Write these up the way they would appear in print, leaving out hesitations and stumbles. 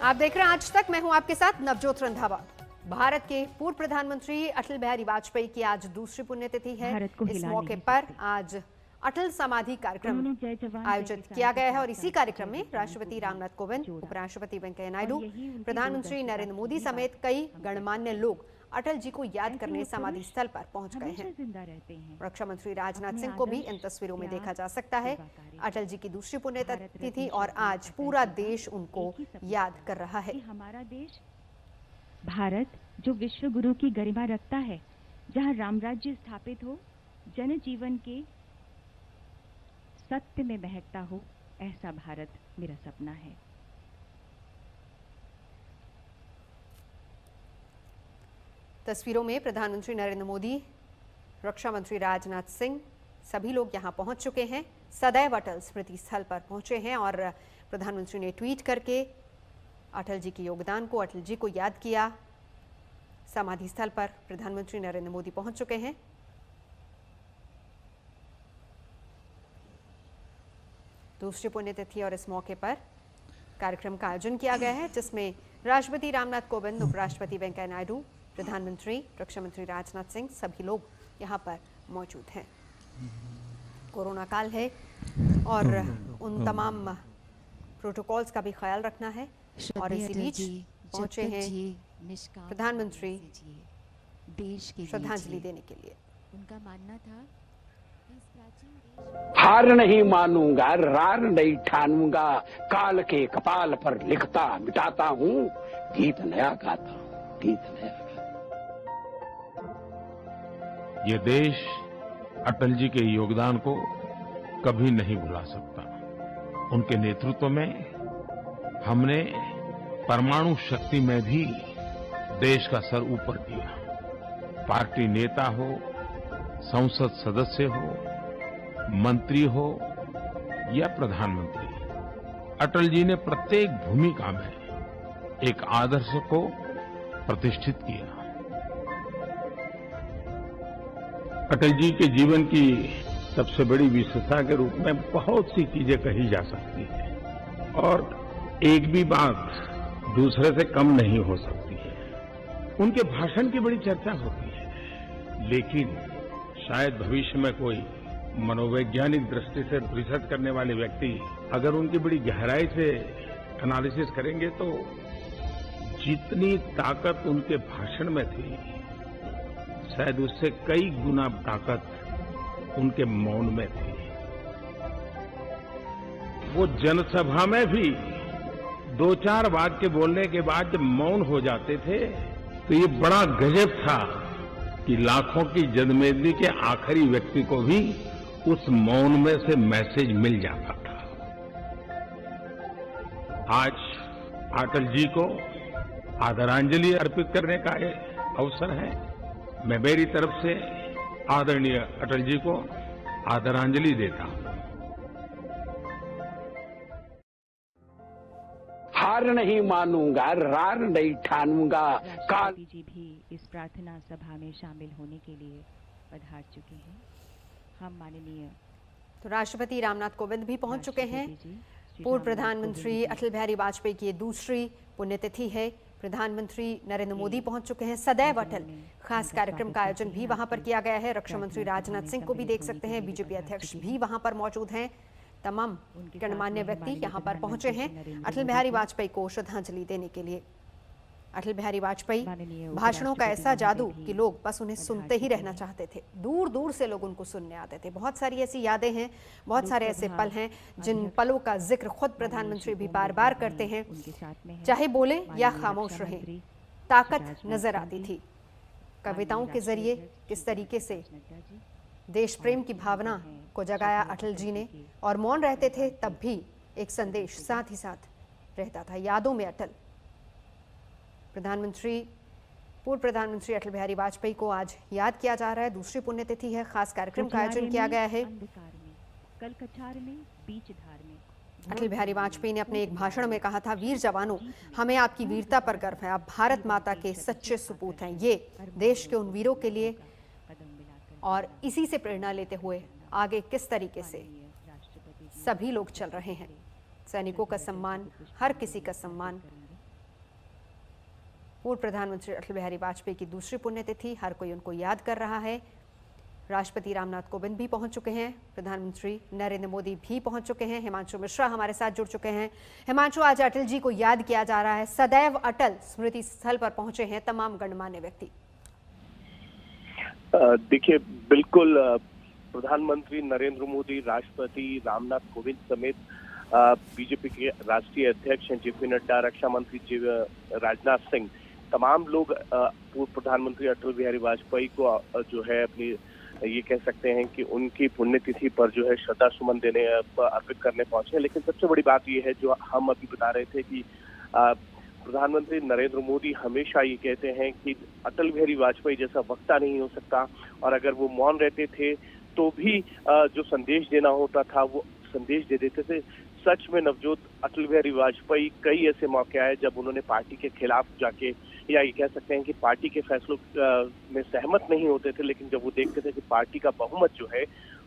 आप देख रहे हैं आज तक। मैं हूं आपके साथ नवजोत रंधावा। भारत के पूर्व प्रधानमंत्री अटल बिहारी वाजपेयी की आज दूसरी पुण्यतिथि है। इस मौके पर आज अटल समाधि कार्यक्रम आयोजित किया गया है और इसी कार्यक्रम में राष्ट्रपति रामनाथ कोविंद, उपराष्ट्रपति वेंकैया नायडू, प्रधानमंत्री नरेंद्र मोदी समेत कई गणमान्य लोग अटल जी को याद करने समाधि स्थल पर पहुंच गए हैं। रक्षा मंत्री राजनाथ सिंह को भी इन तस्वीरों में देखा जा सकता है। अटल जी की दूसरी पुण्यतिथि और आज पूरा देश उनको याद कर रहा है। हमारा देश भारत जो विश्व गुरु की गरिमा रखता है, जहां रामराज्य स्थापित हो, जन जीवन के सत्य में महकता हो, ऐसा भारत मेरा सपना है। तस्वीरों में प्रधानमंत्री नरेंद्र मोदी, रक्षा मंत्री राजनाथ सिंह, सभी लोग यहां पहुंच चुके हैं। सदैव अटल स्मृति स्थल पर पहुंचे हैं और प्रधानमंत्री ने ट्वीट करके अटल जी के योगदान को, अटल जी को याद किया। समाधि स्थल पर प्रधानमंत्री नरेंद्र मोदी पहुंच चुके हैं। दूसरी पुण्यतिथि और इस मौके पर कार्यक्रम का आयोजन किया गया है, जिसमें राष्ट्रपति रामनाथ कोविंद, उपराष्ट्रपति वेंकैया नायडू, प्रधानमंत्री, रक्षा मंत्री राजनाथ सिंह, सभी लोग यहां पर मौजूद हैं। कोरोना काल है और उन तमाम प्रोटोकॉल्स का भी ख्याल रखना है और इसी बीच पहुंचे हैं प्रधानमंत्री देश की श्रद्धांजलि देने के लिए। उनका मानना था हार नहीं मानूंगा, रार नहीं ठानूंगा, काल के कपाल पर लिखता मिटाता हूँ, गीत नया गाता हूँ, गीत नया गाता। ये देश अटल जी के योगदान को कभी नहीं भुला सकता। उनके नेतृत्व में हमने परमाणु शक्ति में भी देश का सर ऊपर किया। पार्टी नेता हो, संसद सदस्य हो, मंत्री हो या प्रधानमंत्री, अटल जी ने प्रत्येक भूमिका में एक आदर्श को प्रतिष्ठित किया। अटल जी के जीवन की सबसे बड़ी विशेषता के रूप में बहुत सी चीजें कही जा सकती है और एक भी बात दूसरे से कम नहीं हो सकती है। उनके भाषण की बड़ी चर्चा होती है, लेकिन शायद भविष्य में कोई मनोवैज्ञानिक दृष्टि से रिसर्च करने वाले व्यक्ति अगर उनकी बड़ी गहराई से एनालिसिस करेंगे तो जितनी ताकत उनके भाषण में थी, शायद उससे कई गुना ताकत उनके मौन में थी। वो जनसभा में भी दो चार वाक्य बोलने के बाद जब मौन हो जाते थे तो ये बड़ा गजब था कि लाखों की जनमेदनी के आखिरी व्यक्ति को भी उस मौन में से मैसेज मिल जाता था। आज अटल जी को आदरांजलि अर्पित करने का ये अवसर है। मैं मेरी तरफ से आदरणीय अटल जी को आदरांजलि देता हूं। हार नहीं मानूंगा, रार नहीं ठानूंगा, काल। जी भी इस प्रार्थना सभा में शामिल होने के लिए पधार चुके हैं। हम माननीय तो राष्ट्रपति रामनाथ कोविंद भी पहुंच चुके हैं। पूर्व प्रधानमंत्री अटल बिहारी वाजपेयी की दूसरी पुण्यतिथि है। प्रधानमंत्री नरेंद्र मोदी पहुंच चुके हैं। सदैव अटल खास कार्यक्रम का आयोजन भी वहां पर किया गया है। रक्षा मंत्री राजनाथ सिंह को भी देख सकते हैं। बीजेपी अध्यक्ष भी वहां पर मौजूद हैं। तमाम गणमान्य व्यक्ति यहां पर पहुंचे हैं अटल बिहारी वाजपेयी को श्रद्धांजलि देने के लिए। अटल बिहारी वाजपेयी भाषणों का ऐसा जादू कि लोग बस उन्हें सुनते ही रहना चाहते थे। दूर दूर से लोग उनको सुनने आते थे। बहुत सारी ऐसी यादें हैं, बहुत सारे ऐसे पल हैं जिन पलों का जिक्र खुद प्रधानमंत्री भी बार बार करते हैं। चाहे बोले या खामोश रहे, ताकत नजर आती थी। कविताओं के जरिए किस तरीके से देश प्रेम की भावना को जगाया अटल जी ने, और मौन रहते थे तब भी एक संदेश साथ ही साथ रहता था। यादों में अटल। पूर्व प्रधानमंत्री अटल बिहारी वाजपेयी को आज याद किया जा रहा है। दूसरी पुण्यतिथि है। खास कार्यक्रम का आयोजन किया गया है। अटल बिहारी वाजपेयी ने अपने एक भाषण में कहा था, वीर जवानों, हमें आपकी वीरता पर गर्व है। आप भारत माता के सच्चे सपूत हैं। ये देश के उन वीरों के लिए और इसी से प्रेरणा लेते हुए आगे किस तरीके से सभी लोग चल रहे हैं। सैनिकों का सम्मान, हर किसी का सम्मान पूर्व प्रधानमंत्री अटल बिहारी वाजपेयी की दूसरी पुण्यतिथि, हर कोई उनको याद कर रहा है। राष्ट्रपति रामनाथ कोविंद भी पहुंच चुके हैं, प्रधानमंत्री नरेंद्र मोदी भी पहुंच चुके हैं। हिमांशु मिश्रा हमारे साथ जुड़ चुके हैं। हिमांशु, आज अटल जी को याद किया जा रहा है, सदैव अटल स्मृति स्थल पर पहुंचे हैं तमाम गणमान्य व्यक्ति। देखिए, बिल्कुल प्रधानमंत्री नरेंद्र मोदी, राष्ट्रपति रामनाथ कोविंद समेत बीजेपी के राष्ट्रीय अध्यक्ष जेपी नड्डा, रक्षा मंत्री राजनाथ सिंह, तमाम लोग पूर्व प्रधानमंत्री अटल बिहारी वाजपेयी को जो है अपनी ये कह सकते हैं कि उनकी पुण्यतिथि पर जो है श्रद्धा सुमन देने अर्पित करने पहुंचे हैं। लेकिन सबसे बड़ी बात ये है जो हम अभी बता रहे थे कि प्रधानमंत्री नरेंद्र मोदी हमेशा ये कहते हैं कि अटल बिहारी वाजपेयी जैसा वक्ता नहीं हो सकता, और अगर वो मौन रहते थे तो भी जो संदेश देना होता था वो संदेश दे देते थे। सच में नवजोत, अटल बिहारी वाजपेयी कई ऐसे मौके आए जब उन्होंने पार्टी के खिलाफ जाके, या ये कह सकते हैं कि पार्टी के फैसलों में सहमत नहीं होते थे, लेकिन जब वो देखते थे कि पार्टी का बहुमत जो है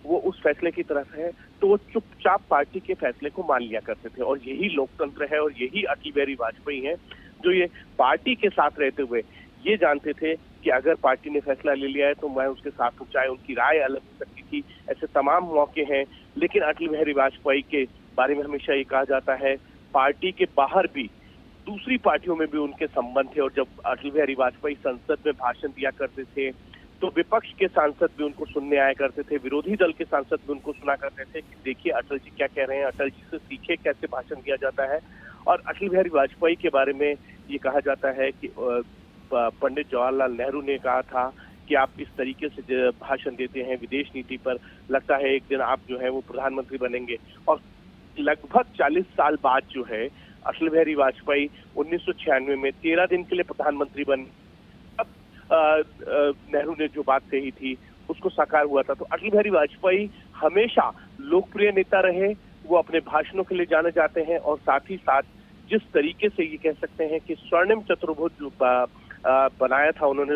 वो उस फैसले की तरफ है तो वो चुपचाप पार्टी के फैसले को मान लिया करते थे। और यही लोकतंत्र है, और यही अटल बिहारी वाजपेयी हैं जो ये पार्टी के साथ रहते हुए ये जानते थे कि अगर पार्टी ने फैसला ले लिया है तो मैं उसके साथ हूं, चाहे उनकी राय अलग हो सकती थी। ऐसे तमाम मौके हैं, लेकिन अटल बिहारी वाजपेयी के बारे में हमेशा ये कहा जाता है पार्टी के बाहर भी दूसरी पार्टियों में भी उनके संबंध थे। और जब अटल बिहारी वाजपेयी संसद में भाषण दिया करते थे तो विपक्ष के सांसद भी उनको सुनने आया करते थे, विरोधी दल के सांसद भी उनको सुना करते थे कि देखिए अटल जी क्या कह रहे हैं, अटल जी से सीखे कैसे भाषण दिया जाता है। और अटल बिहारी वाजपेयी के बारे में ये कहा जाता है कि पंडित जवाहरलाल नेहरू ने कहा था कि आप इस तरीके से भाषण देते हैं विदेश नीति पर, लगता है एक दिन आप जो है वो प्रधानमंत्री बनेंगे। और लगभग 40 साल बाद जो है अटल बिहारी वाजपेयी 1996 में 13 दिन के लिए प्रधानमंत्री बने। अब नेहरू ने जो बात कही थी उसको साकार हुआ था। तो अटल बिहारी वाजपेयी हमेशा लोकप्रिय नेता रहे, वो अपने भाषणों के लिए जाने जाते हैं, और साथ ही साथ जिस तरीके से ये कह सकते हैं कि स्वर्णिम चतुर्भुज जो बनाया था उन्होंने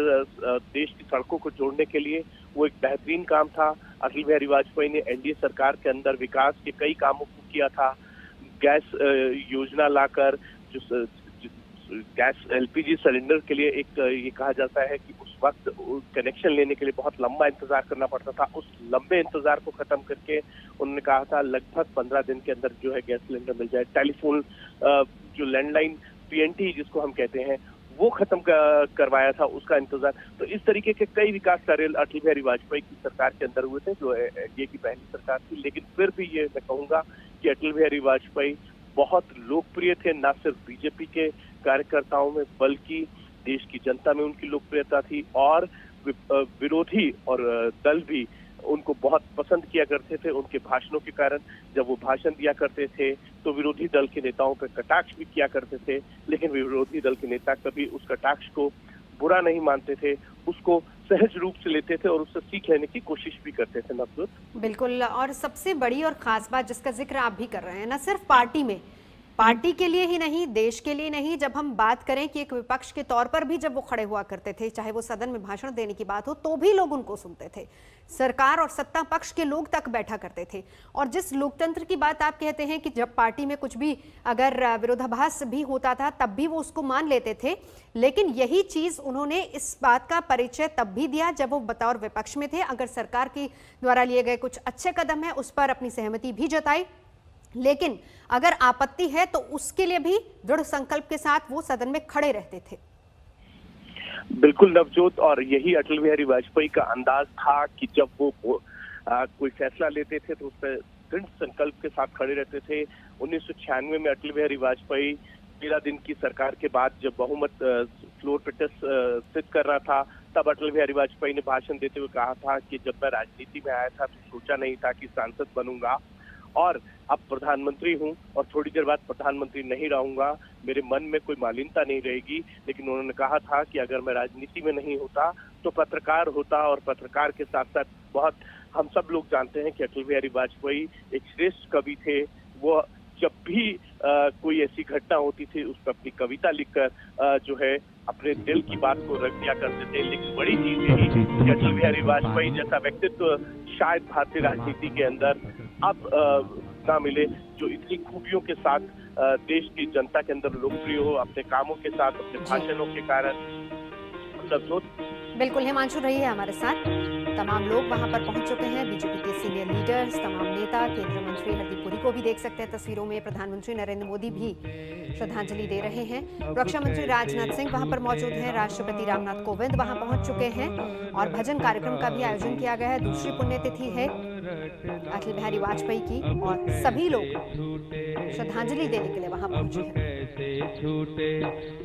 देश की सड़कों को जोड़ने के लिए, वो एक बेहतरीन काम था। अटल बिहारी वाजपेयी ने एनडीए सरकार के अंदर विकास के कई कामों को किया था। गैस योजना लाकर जो गैस एलपीजी सिलेंडर के लिए एक ये कहा जाता है कि उस वक्त कनेक्शन लेने के लिए बहुत लंबा इंतजार करना पड़ता था, उस लंबे इंतजार को खत्म करके उन्होंने कहा था लगभग 15 दिन के अंदर जो है गैस सिलेंडर मिल जाए। टेलीफोन जो लैंडलाइन पीएनटी जिसको हम कहते हैं वो खत्म करवाया था, उसका इंतजार। तो इस तरीके के कई विकास कार्य अटल बिहारी वाजपेयी की सरकार के अंदर हुए थे जो एनडीए की पहली सरकार थी। लेकिन फिर भी ये मैं कहूंगा कि अटल बिहारी वाजपेयी बहुत लोकप्रिय थे, न सिर्फ बीजेपी के कार्यकर्ताओं में बल्कि देश की जनता में उनकी लोकप्रियता थी, और विरोधी और दल भी उनको बहुत पसंद किया करते थे उनके भाषणों के कारण। जब वो भाषण दिया करते थे तो विरोधी दल के नेताओं पर कटाक्ष भी किया करते थे, लेकिन विरोधी दल के नेता कभी उस कटाक्ष को बुरा नहीं मानते थे, उसको सहज रूप से लेते थे और उससे सीख लेने की कोशिश भी करते थे। नवजोत, बिल्कुल, और सबसे बड़ी और खास बात जिसका जिक्र आप भी कर रहे हैं, न सिर्फ पार्टी में, पार्टी के लिए ही नहीं, देश के लिए नहीं, जब हम बात करें कि एक विपक्ष के तौर पर भी जब वो खड़े हुआ करते थे, चाहे वो सदन में भाषण देने की बात हो तो भी लोग उनको सुनते थे, सरकार और सत्ता पक्ष के लोग तक बैठा करते थे। और जिस लोकतंत्र की बात आप कहते हैं कि जब पार्टी में कुछ भी अगर विरोधाभास भी होता था तब भी वो उसको मान लेते थे, लेकिन यही चीज उन्होंने इस बात का परिचय तब भी दिया जब वो बतौर विपक्ष में थे। अगर सरकार की द्वारा लिए गए कुछ अच्छे कदम है उस पर अपनी सहमति भी जताई, लेकिन अगर आपत्ति है तो उसके लिए भी दृढ़ संकल्प के साथ वो सदन में खड़े रहते थे। बिल्कुल नवजोत, और यही अटल बिहारी वाजपेयी का अंदाज था कि जब वो कोई फैसला लेते थे तो उस पर दृढ़ संकल्प के साथ खड़े रहते थे। 1996 में अटल बिहारी वाजपेयी 13 दिन की सरकार के बाद जब बहुमत फ्लोर पे टेस्ट सिद्ध कर रहा था, तब अटल बिहारी वाजपेयी ने भाषण देते हुए कहा था कि जब मैं राजनीति में आया था तो सोचा नहीं था कि सांसद बनूंगा, और अब प्रधानमंत्री हूं और थोड़ी देर बाद प्रधानमंत्री नहीं रहूंगा, मेरे मन में कोई मालिन्यता नहीं रहेगी। लेकिन उन्होंने कहा था कि अगर मैं राजनीति में नहीं होता तो पत्रकार होता, और पत्रकार के साथ साथ बहुत हम सब लोग जानते हैं कि अटल बिहारी वाजपेयी एक श्रेष्ठ कवि थे। वो जब भी कोई ऐसी घटना होती थी उस पर अपनी कविता लिखकर जो है अपने दिल की बात को रख दिया करते थे। लेकिन बड़ी चीज यही कि अटल बिहारी वाजपेयी जैसा व्यक्तित्व शायद भारतीय राजनीति के अंदर अब ना मिले, जो इतनी खूबियों के साथ देश की जनता के अंदर लोकप्रिय हो अपने कामों के साथ, अपने भाषणों के कारण। बिल्कुल, हिमांशु रही है हमारे साथ। तमाम लोग वहां पर पहुंच चुके हैं, बीजेपी के सीनियर लीडर्स, तमाम नेता, केंद्रीय मंत्री हरदीप पुरी को भी देख सकते हैं तस्वीरों में। प्रधानमंत्री नरेंद्र मोदी भी श्रद्धांजलि दे रहे हैं। रक्षा मंत्री राजनाथ सिंह वहां पर मौजूद हैं, राष्ट्रपति रामनाथ कोविंद वहां पहुंच चुके हैं और भजन कार्यक्रम का भी आयोजन किया गया है। दूसरी पुण्यतिथि है अटल बिहारी वाजपेयी की और सभी लोग श्रद्धांजलि देने के लिए वहां पहुंचे हैं। छूटे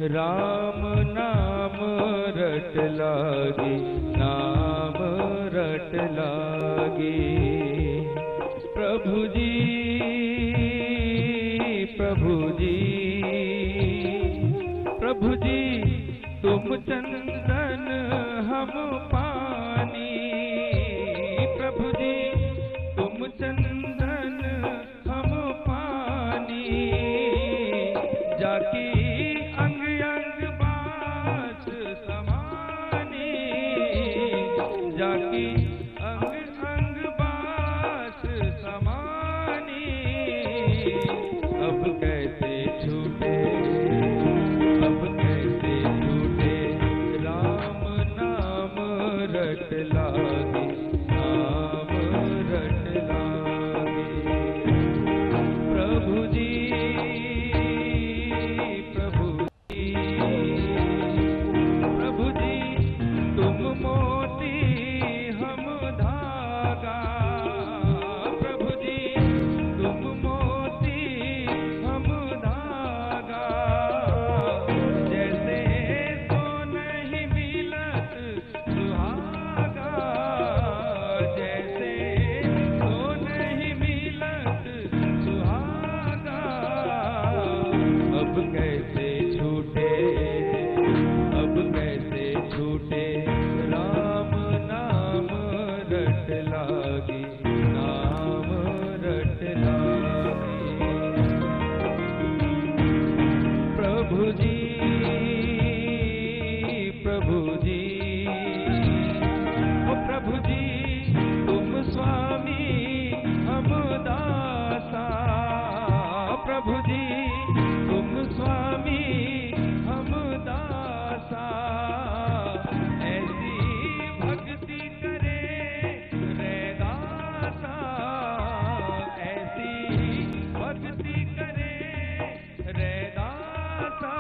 राम नाम रट लागी, नाम रट लागी। प्रभु जी, प्रभु जी, प्रभु जी, तुम चंदन हम पानी। प्रभु जी, तुम चंदन हम पानी। जाकी अंग अंग बास समानी, जाकी अंग अंग बास समानी। अब कैसे छूटे, अब कैसे छूटे राम नाम रट लागे, नाम रट लागे। प्रभु जी, प्रभु जी, प्रभु जी, तुम मोती हम धागा। प्रभु जी, तुम मोती हम धागा। जैसे तो नहीं मिलत सुहागा, जैसे तो नहीं मिलत सुहागा। अब कैसे छूटे, अब कैसे छूटे राम नाम रट लागी, नाम रट लागी। प्रभु जी, प्रभु जी, ओ प्रभु जी, तुम स्वामी हम दासा। प्रभु जी, तुम स्वामी हम दासा। ऐसी भक्ति करे रैदासा, ऐसी भक्ति करे रैदासा।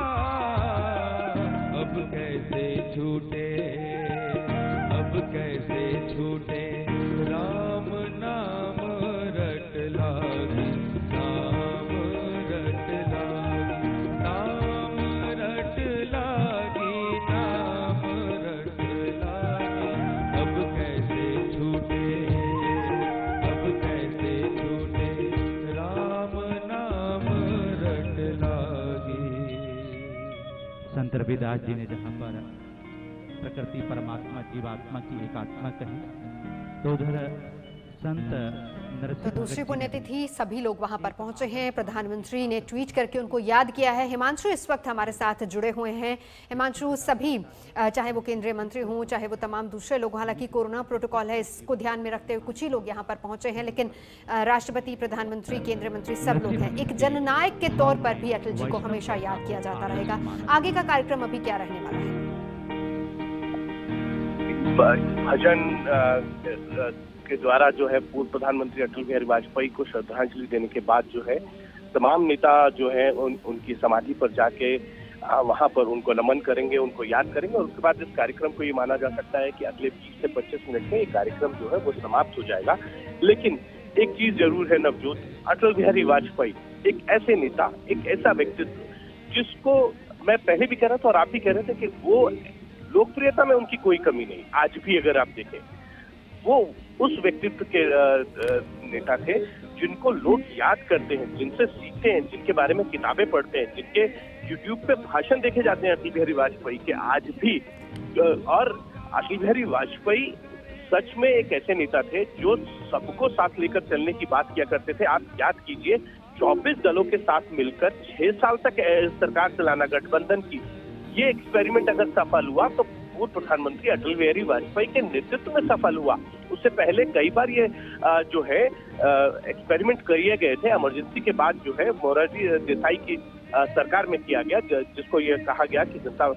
अब कैसे छूटे, अब कैसे छूटे राम नाम रट लागी, नाम रट लागी, नाम रट लागी, नाम रट लागी। अब कैसे छूटे, अब कैसे छूटे राम नाम रट लागी। संत रविदास जी ने जहाँ पर प्रकृति परमात्मा जीवात्मा की एकात्मा कही, तो उधर संत तो नरसिंह दूसरी पुण्यतिथि सभी लोग वहां पर पहुंचे हैं। प्रधानमंत्री ने ट्वीट करके उनको याद किया है। हिमांशु इस वक्त हमारे साथ जुड़े हुए हैं। हिमांशु, सभी चाहे वो केंद्रीय मंत्री हों, चाहे वो तमाम दूसरे लोग, हालांकि कोरोना प्रोटोकॉल है, इसको ध्यान में रखते हुए कुछ ही लोग यहाँ पर पहुंचे हैं, लेकिन राष्ट्रपति, प्रधानमंत्री, केंद्रीय मंत्री सब लोग हैं। एक जननायक के तौर पर भी अटल जी को हमेशा याद किया जाता रहेगा। आगे का कार्यक्रम अभी क्या रहने वाला है? भजन के द्वारा जो है पूर्व प्रधानमंत्री अटल बिहारी वाजपेयी को श्रद्धांजलि देने के बाद जो है तमाम नेता जो है उनकी समाधि पर जाके वहां पर उनको नमन करेंगे, उनको याद करेंगे और उसके बाद इस कार्यक्रम को ये माना जा सकता है कि अगले 20 से 25 मिनट में ये कार्यक्रम जो है वो समाप्त हो जाएगा। लेकिन एक चीज जरूर है नवजोत, अटल बिहारी वाजपेयी एक ऐसे नेता, एक ऐसा व्यक्तित्व जिसको मैं पहले भी कह रहा था और आप भी कह रहे थे कि वो लोकप्रियता में उनकी कोई कमी नहीं। आज भी अगर आप देखें, वो उस व्यक्तित्व के नेता थे जिनको लोग याद करते हैं, जिनसे सीखते हैं, जिनके बारे में किताबें पढ़ते हैं, जिनके YouTube पे भाषण देखे जाते हैं अटल बिहारी वाजपेयी के आज भी। और अटल बिहारी वाजपेयी सच में एक ऐसे नेता थे जो सबको साथ लेकर चलने की बात किया करते थे। आप याद कीजिए, 24 दलों के साथ मिलकर 6 साल तक सरकार चलाना गठबंधन की, ये एक्सपेरिमेंट अगर सफल हुआ तो पूर्व प्रधानमंत्री अटल बिहारी वाजपेयी के नेतृत्व में सफल हुआ। उससे पहले कई बार ये जो है एक्सपेरिमेंट किए गए थे। इमरजेंसी के बाद जो है मोरारजी देसाई की सरकार में किया गया, जिसको ये कहा गया कि जनता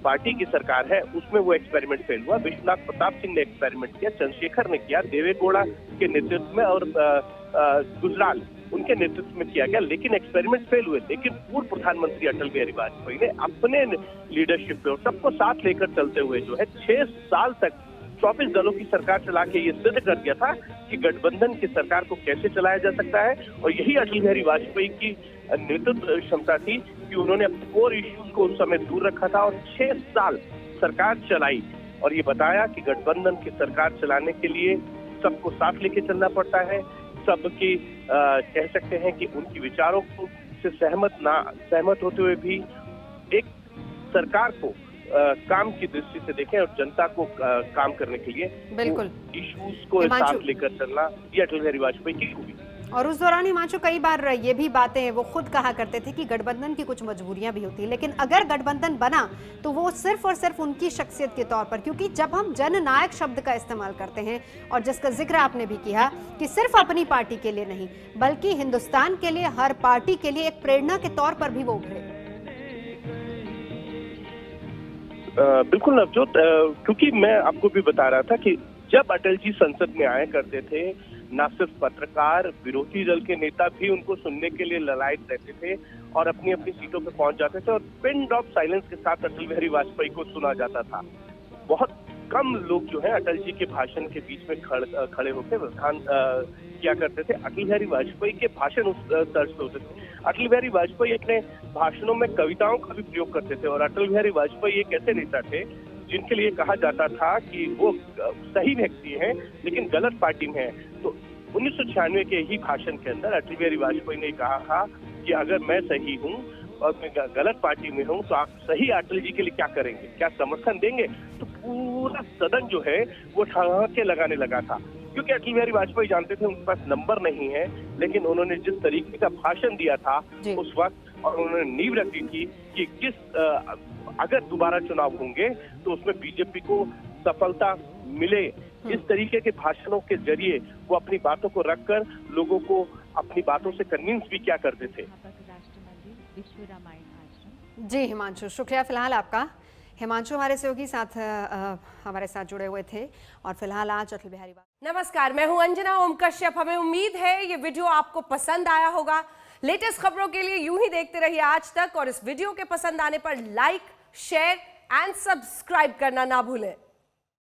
पार्टी की सरकार है, उसमें वो एक्सपेरिमेंट फेल हुआ। विश्वनाथ प्रताप सिंह ने एक्सपेरिमेंट किया, चंद्रशेखर ने किया, देवेगौड़ा के नेतृत्व में और गुजराल उनके नेतृत्व में किया गया, लेकिन एक्सपेरिमेंट फेल हुए। लेकिन पूर्व प्रधानमंत्री अटल बिहारी वाजपेयी ने अपने लीडरशिप पे और सबको साथ लेकर चलते हुए जो है 6 साल तक 24 दलों की सरकार चला के ये सिद्ध कर दिया था कि गठबंधन की सरकार को कैसे चलाया जा सकता है। और यही अटल बिहारी वाजपेयी की नेतृत्व क्षमता थी कि उन्होंने अपने कोर इश्यूज को उस समय दूर रखा था और 6 साल सरकार चलाई और ये बताया कि गठबंधन की सरकार चलाने के लिए सबको साथ लेके चलना पड़ता है। सबकी कह सकते हैं कि उनकी विचारों को से सहमत होते हुए भी एक सरकार को काम की दृष्टि से देखें और जनता को काम करने के लिए बिल्कुल इश्यूज को साथ लेकर चलना, ये अटल बिहारी वाजपेयी की खूबी। और उस दौरान हिमांशु कई बार ये भी बातें वो खुद कहा करते थे कि गठबंधन की कुछ मजबूरियां भी होती, लेकिन अगर गठबंधन बना तो वो सिर्फ और सिर्फ उनकी शख्सियत के तौर पर, क्योंकि जब हम जननायक शब्द का इस्तेमाल करते हैं और जिसका जिक्र आपने भी किया कि सिर्फ अपनी पार्टी के लिए नहीं बल्कि हिंदुस्तान के लिए, हर पार्टी के लिए एक प्रेरणा के तौर पर भी वो उभरे। बिल्कुल नवजोत, क्योंकि मैं आपको भी बता रहा था कि जब अटल जी संसद में आया करते थे, न सिर्फ पत्रकार, विरोधी दल के नेता भी उनको सुनने के लिए ललायत रहते थे और अपनी अपनी सीटों पे पहुंच जाते थे और पिन ड्रॉप साइलेंस के साथ अटल बिहारी वाजपेयी को सुना जाता था। बहुत कम लोग जो है अटल जी के भाषण के बीच में खड़े होकर व्याख्यान किया करते थे। अटल बिहारी वाजपेयी के भाषण उस तर्ज पे होते थे। अटल बिहारी वाजपेयी अपने भाषणों में कविताओं का भी प्रयोग करते थे और अटल बिहारी वाजपेयी एक ऐसे नेता थे जिनके लिए कहा जाता था कि वो सही व्यक्ति हैं लेकिन गलत पार्टी में हैं। तो 1996 के ही भाषण के अंदर अटल बिहारी वाजपेयी ने कहा था कि अगर मैं सही हूँ और मैं गलत पार्टी में हूँ तो आप सही अटल जी के लिए क्या करेंगे, क्या समर्थन देंगे? तो पूरा सदन जो है वो ठहाके लगाने लगा था, क्योंकि अटल बिहारी वाजपेयी जानते थे उनके पास नंबर नहीं है, लेकिन उन्होंने जिस तरीके का भाषण दिया था उस वक्त और उन्होंने नींव रखी थी कि अगर दोबारा चुनाव होंगे तो उसमें बीजेपी को सफलता मिले। इस तरीके के भाषणों के जरिए वो अपनी बातों को रखकर लोगों को अपनी बातों से कन्विंस भी क्या करते थे। जी हिमांशु, शुक्रिया फिलहाल आपका। हिमांशु हमारे सहयोगी हमारे साथ जुड़े हुए थे और फिलहाल आज अटल बिहारी। नमस्कार, मैं हूं अंजना ओम कश्यप। हमें उम्मीद है ये वीडियो आपको पसंद आया होगा। लेटेस्ट खबरों के लिए यूं ही देखते रहिए आज तक और इस वीडियो के पसंद आने पर लाइक, शेयर एंड सब्सक्राइब करना ना भूलें।